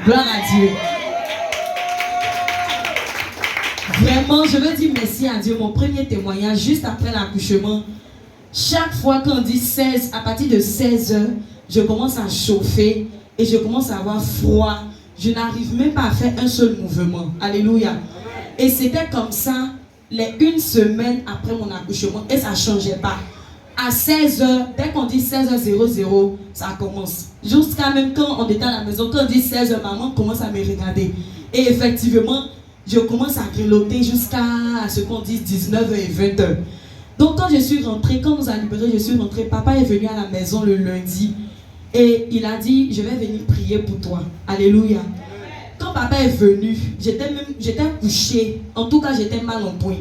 Gloire à Dieu. Vraiment, je veux dire merci à Dieu. Mon premier témoignage, juste après l'accouchement, chaque fois qu'on dit 16, à partir de 16 heures, je commence à chauffer et je commence à avoir froid. Je n'arrive même pas à faire un seul mouvement. Alléluia. Et c'était comme ça les une semaine après mon accouchement et ça ne changeait pas. À 16 heures, dès qu'on dit 16h00, ça commence. Jusqu'à même quand on était à la maison, quand on dit 16 heures, maman commence à me regarder. Et effectivement, je commence à grelotter jusqu'à ce qu'on dise 19h et 20h. Donc quand je suis rentrée, quand on nous a libérés, je suis rentrée, papa est venu à la maison le lundi et il a dit, je vais venir prier pour toi. Alléluia. Quand papa est venu, j'étais couchée, en tout cas j'étais mal en point.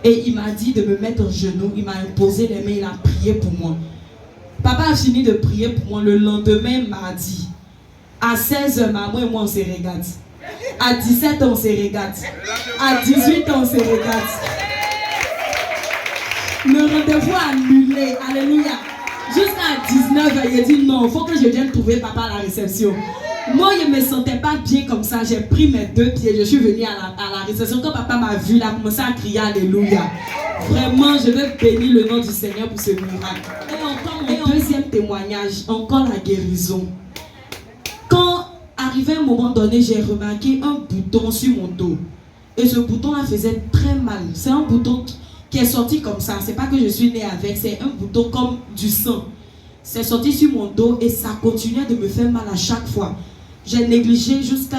Et il m'a dit de me mettre en genoux, il m'a imposé les mains, il a prié pour moi. Papa a fini de prier pour moi le lendemain mardi. À 16h, maman et moi on se regarde. À 17h on se regarde. À 18h on se regarde. Le rendez-vous annulé, alléluia. Jusqu'à 19h, il a dit non, il faut que je vienne trouver papa à la réception. Moi, je ne me sentais pas bien comme ça. J'ai pris mes deux pieds, je suis venue à la réception. Quand papa m'a vu, il a commencé à crier alléluia. Vraiment, je veux bénir le nom du Seigneur pour ce miracle. Et encore mon deuxième témoignage, encore la guérison. Quand arrivé un moment donné, j'ai remarqué un bouton sur mon dos. Et ce bouton-là faisait très mal. C'est un bouton qui est sorti comme ça. C'est pas que je suis née avec, c'est un bouton comme du sang. C'est sorti sur mon dos et ça continuait de me faire mal à chaque fois. J'ai négligé jusqu'à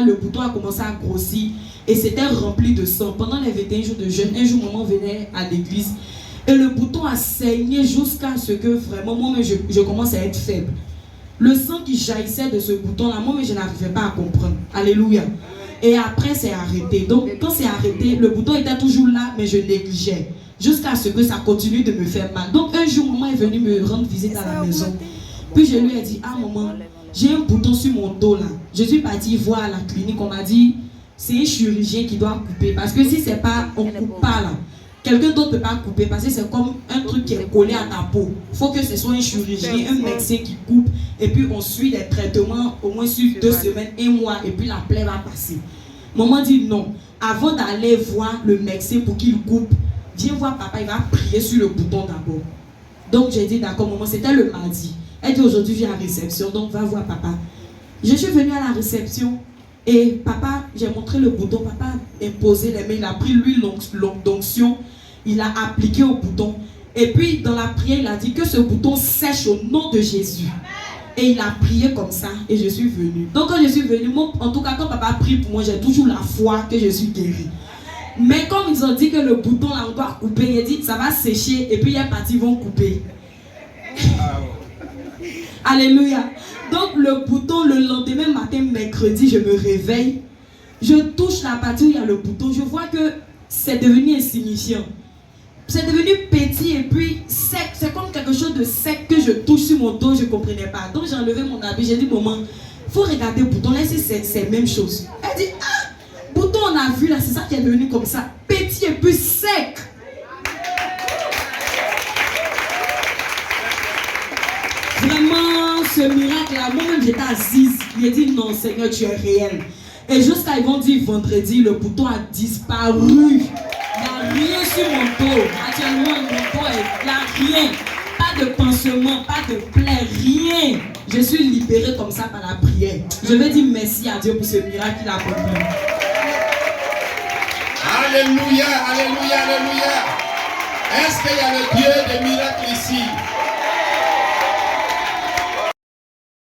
le bouton a commencé à grossir et c'était rempli de sang. Pendant les 21 jours de jeûne, un jour maman venait à l'église et le bouton a saigné jusqu'à ce que vraiment moi je commence à être faible. Le sang qui jaillissait de ce bouton là, moi je n'arrivais pas à comprendre. Alléluia. Et après c'est arrêté. Donc quand c'est arrêté, le bouton était toujours là mais je négligeais jusqu'à ce que ça continue de me faire mal. Donc un jour maman est venue me rendre visite à la maison. Puis je lui ai dit, ah maman, j'ai un bouton sur mon dos là. Je suis partie voir à la clinique, on m'a dit, c'est un chirurgien qui doit couper. Parce que si c'est pas, on coupe pas là. Quelqu'un d'autre ne peut pas couper parce que c'est comme un truc qui est collé à ta peau. Il faut que ce soit un chirurgien, un médecin qui coupe. Et puis on suit les traitements au moins sur 2 semaines, 1 mois. Et puis la plaie va passer. Maman dit non. Avant d'aller voir le médecin pour qu'il coupe, viens voir papa, il va prier sur le bouton d'abord. Donc j'ai dit d'accord maman, c'était le mardi. Elle dit aujourd'hui viens à la réception, donc va voir papa. Je suis venue à la réception et papa, j'ai montré le bouton, papa a imposé les mains, il a pris l'huile d'onction, il a appliqué au bouton. Et puis dans la prière, il a dit que ce bouton sèche au nom de Jésus. Et il a prié comme ça et je suis venue. Donc quand je suis venue, moi, en tout cas quand papa prie pour moi, j'ai toujours la foi que je suis guérie. Mais comme ils ont dit que le bouton là on doit couper, il a dit ça va sécher et puis il y a parti vont couper. Alléluia. Donc le bouton, le lendemain matin, mercredi, je me réveille. Je touche la partie où il y a le bouton. Je vois que c'est devenu insignifiant. C'est devenu petit et puis sec. C'est comme quelque chose de sec que je touche sur mon dos. Je ne comprenais pas. Donc j'ai enlevé mon habit. J'ai dit, maman, il faut regarder le bouton. Là, c'est la même chose. Elle dit, ah, bouton, on a vu là, c'est ça qui est devenu comme ça. Petit et puis sec. Vraiment, ce miracle-là, moi-même j'étais assise. Il a dit non, Seigneur, tu es réel. Et jusqu'à ils vont dire vendredi, le bouton a disparu. Il n'y a rien sur mon dos. Actuellement, mon dos, il n'y a rien. Pas de pansement, pas de plaie, rien. Je suis libérée comme ça par la prière. Je veux dire merci à Dieu pour ce miracle qu'il a accompli. Alléluia, alléluia, alléluia. Est-ce qu'il y a le Dieu des miracles ici?